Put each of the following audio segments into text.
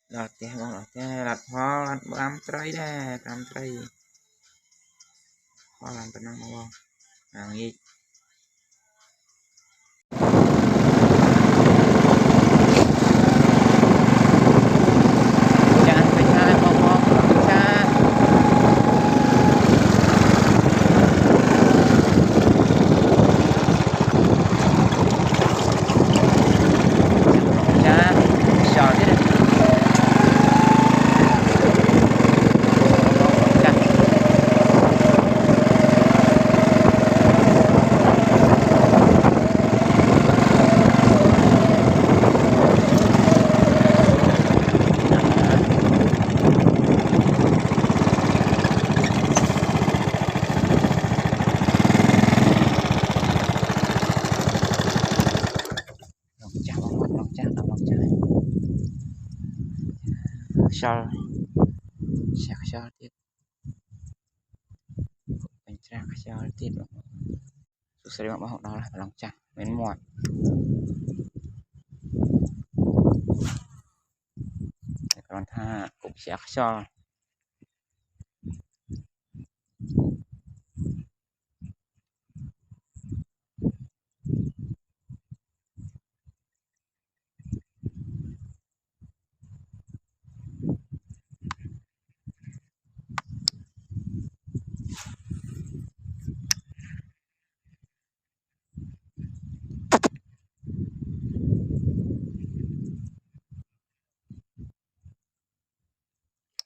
lọt cái mong lọt cái lọt ho lọt bám trái nè bám trái ho làm bên năng mong hàng gì sao sao tiếp mình ra sao tiếp sẽ đi bằng đó là lòng chặt đến mỏi còn tha cũng sẽ cho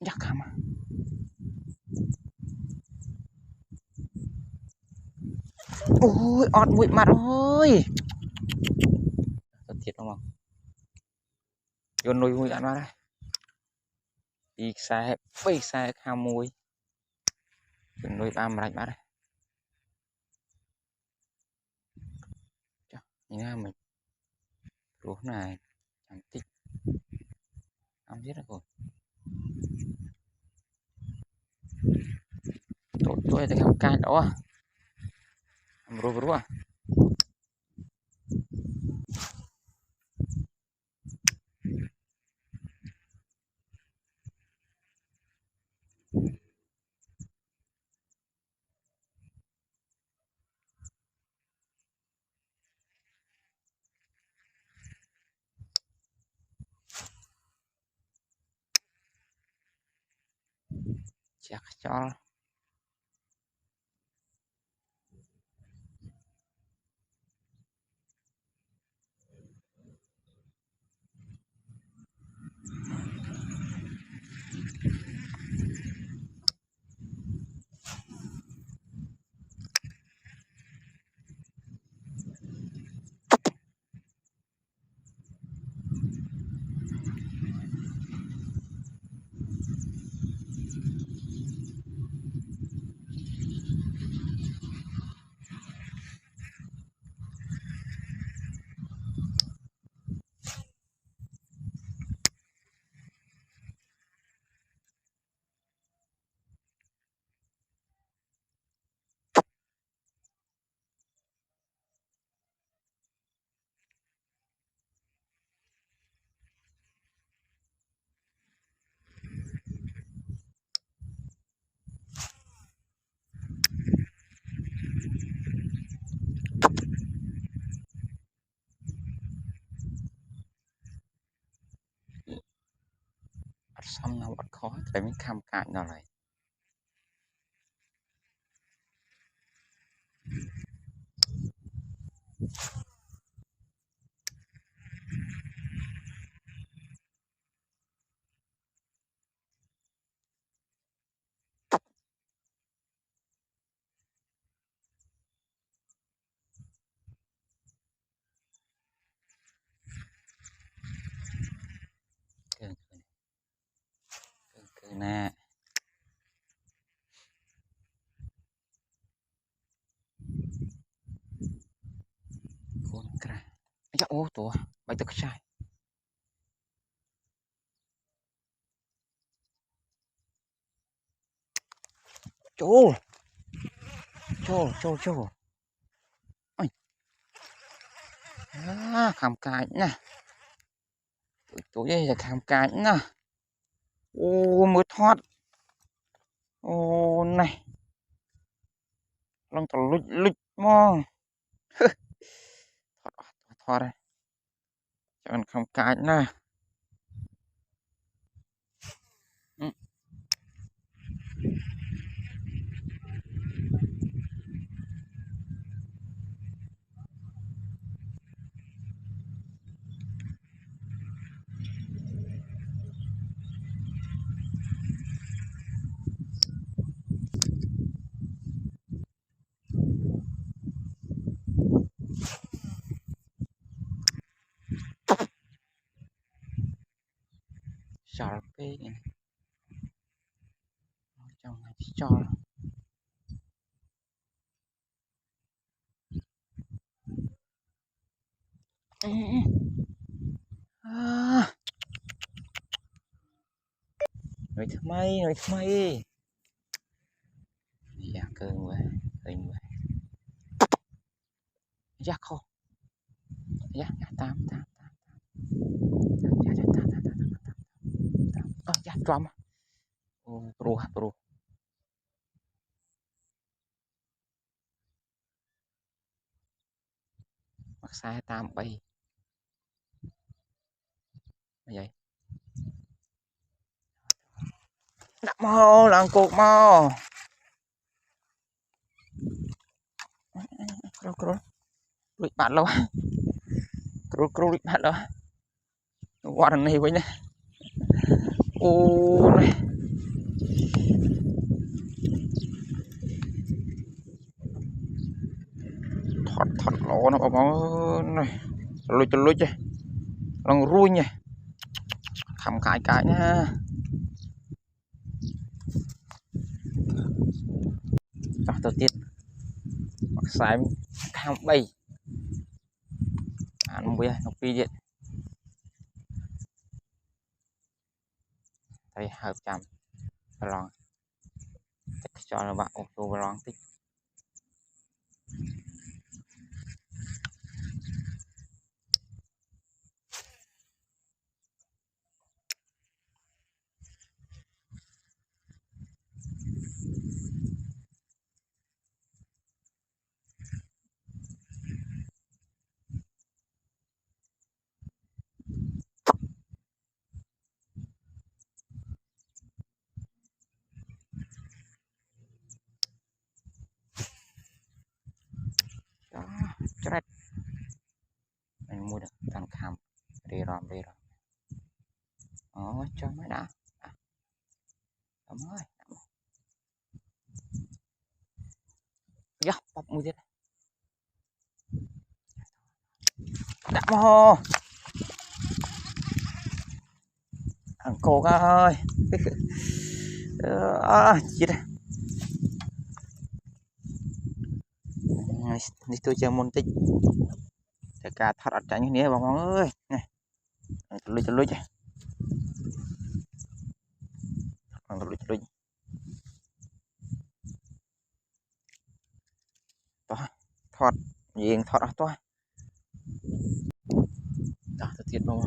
chắc hả mà ôi ọt mũi mặt ơi thật thiệt không vô nuôi mũi ăn vào đây đi xe khao mũi nuôi ba mà đánh bắt đây nha mình lúa này chẳng tích ăn biết rồi tôi thì không cay đó bro bro chắc cho xong nào bắt khó phải mới cam cạn nào này cười nè con cra chắc ô tổ bài tập sai chô chô chô chô ôi khám cái nè tối đây là khám cái nè ô mới thoát ô này lăng tao lụt lụt mò thoát đây chẳng không cái nè ừ. Sợ cái này trong này cho à, nóiทำไมอยากเกินเว้ยเกินเว้ยอยากเขาอยากตามอยากจอมโอ้ปรูมักซ้ายตามไปไม่ใหญ่ដាក់មកឡើងគោកមកគ្រូលួចបាត់លោគ្រូលួចបាត់លោវត្តនេះវិញណាអូនេះថត់ល្អណាស់បងប្អូននេះចលុចឯងឡើងរួញឯងខំកាយណាចោះទៅទៀតមកខ្សែខាង3អានមួយនៅ2ទៀតហើយហើបចាំប្រឡងទឹកខ្យល់បាក់អូចូលប្រឡងតិចច្រេតមួយតាំងខាំរីរំអូចាំមិនណាចាំហើយយ៉ាបបមួយទៀតដាក់មកអង្គកអើយជាតិនេះtôi chơi môn tíchតែការថត់អត់ចាញ់គ្នាបងអើយនេះចលុចចលុចតោះថត់យើងថត់អស់តោះទៅទៀតបង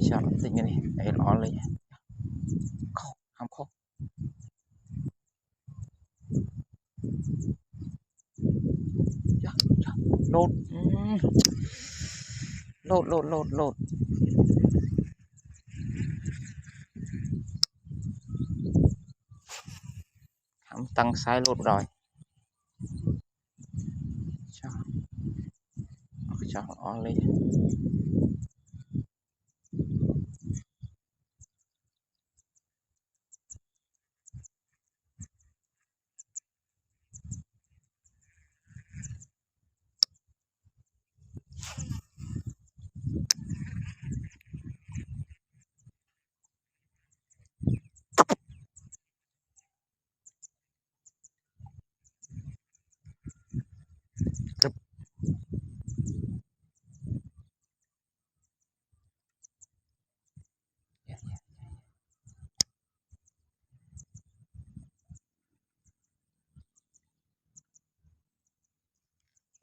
ចាំតិចនេះឲ្យល្អលេងខុសហាំខុសលោតហាំតាំងខ្សែលោតrồi choល្អលេង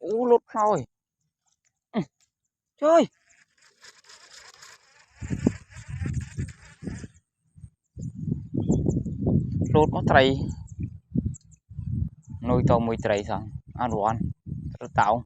អូលោតខ្លោយchơi lột mất tray nuôi tôm mùi tray xong ăn đồ ăn rất tạo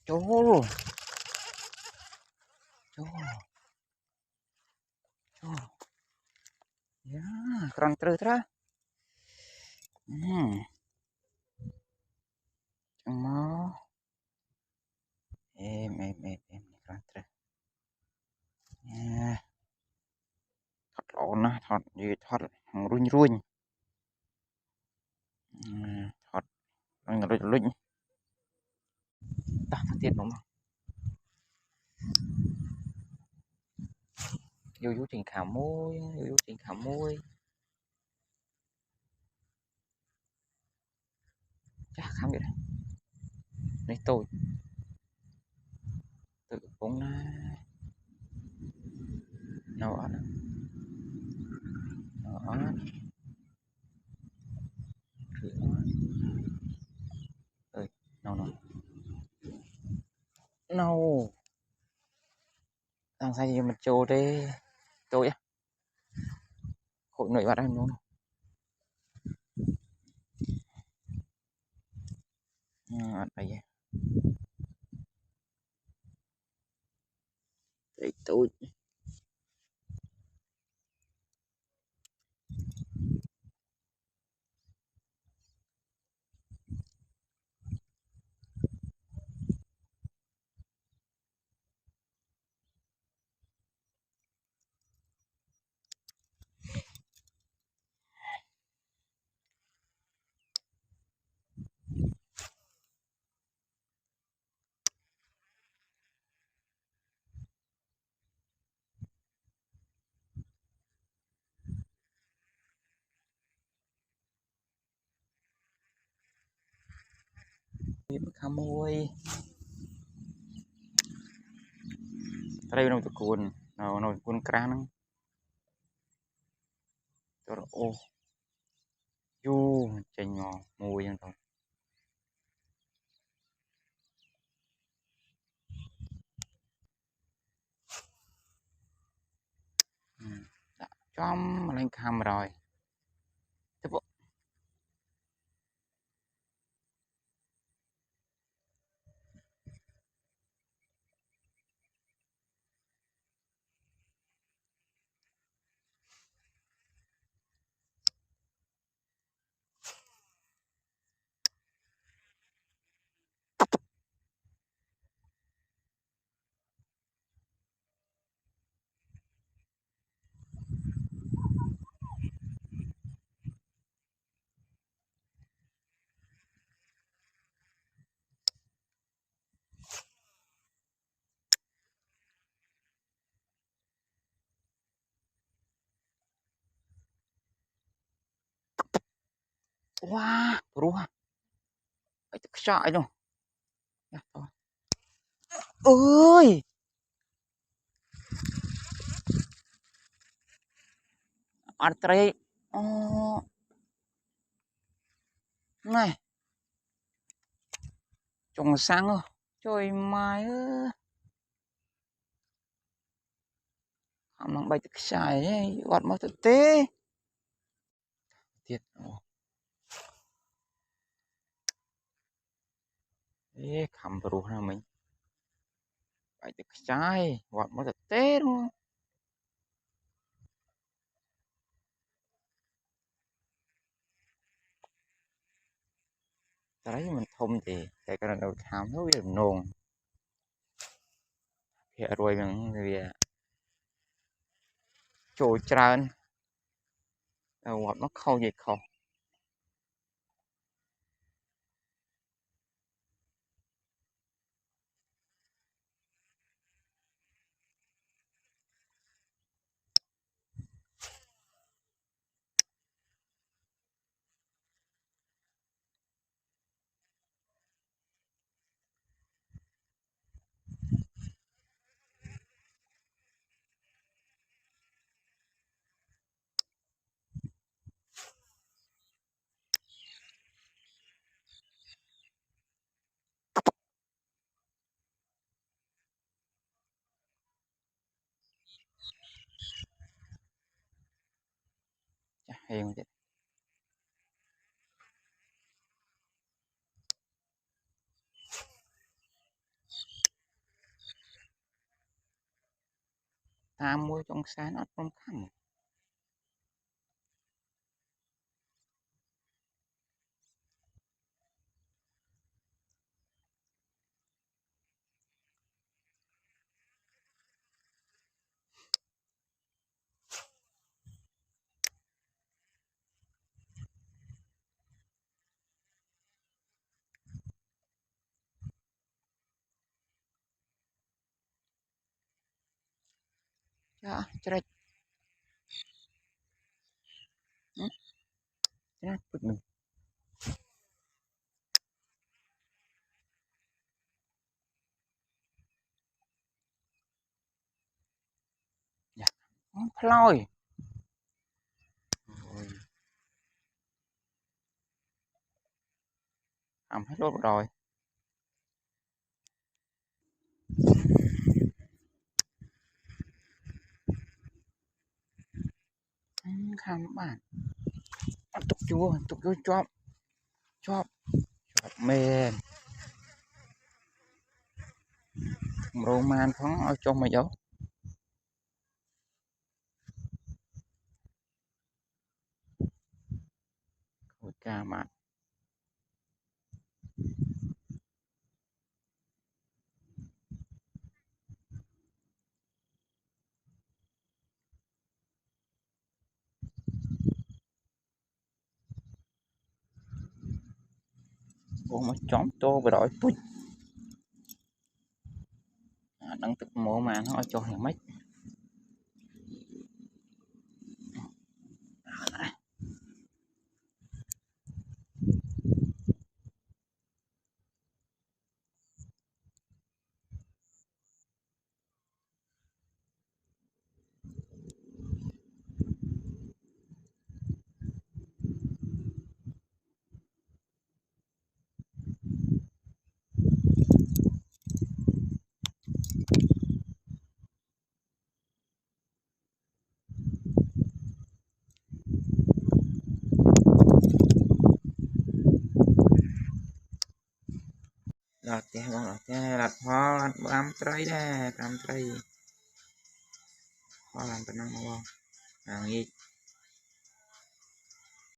Trời ơi, trời ơi, trời ơi. Ya, kurang terus. Chẳng mau. Em, kurang terus. Ya, thật lộn á, thật gì thật, ruin ruin. Thật, ruin ruin. Ta phát hiện đúng không? Vô trình khả môi, vô trình khả môi. Chả khám biết đây. Đây tôi. Tự cũng nó ở ơi no đang say gì mà trâu đây tôi á hội nội bạn anh luôn ở đây để tôi khám môi đây nó tụi cuốn nó cuốn crán rồi ô du chành ngò mùi như thôi chom lên cam rồi tiếp bộ wah berubah itu kesak itu ya ơi artery oh này trông sáng rồi trời mai ơi mang bay thực xài ấy gọt máu thực tế thiệt ê khăm bරු na mình bay thực xài gọt máu thực tế đúng không đấy mình thôm thì cái đầu thảm nó bị nôn thì rồi mình thì trôi trơn hoặc nó khâu gì khâu hiền chứ ta mua trong sáng nó không khăn ya cerai cerai put mình dạ không lôi làm hết luôn rồi khăn bạn tục chua chop chop chop mềm roman phóng ở trong mà dấu ôi ca mà bố mà chóm tô vừa rồi pui đang tức mồ mà nó cho hàng mấy lọt cái bông lọt cái lọt hoa làm trái đây hoa làm bên năng bông hàng gì